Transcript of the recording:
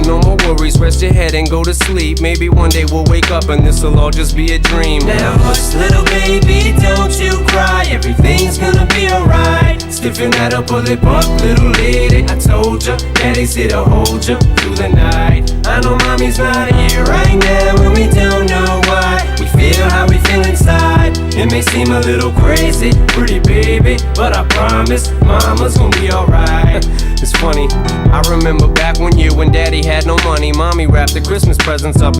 no more worries, rest your head and go to sleep. Maybe one day we'll wake up and this'll all just be a dream. Now hush, little baby, don't you cry. Everything's gonna be alright. Stiffen that up, pull it up, little lady. I told ya, daddy's here to hold ya through the night. I know mommy's not here right now, and we don't know why. We feel how we feel inside. It may seem a little crazy, pretty baby, but I promise mama's gonna be alright. It's funny, I remember back one year when daddy had no money. Mommy wrapped the Christmas presents up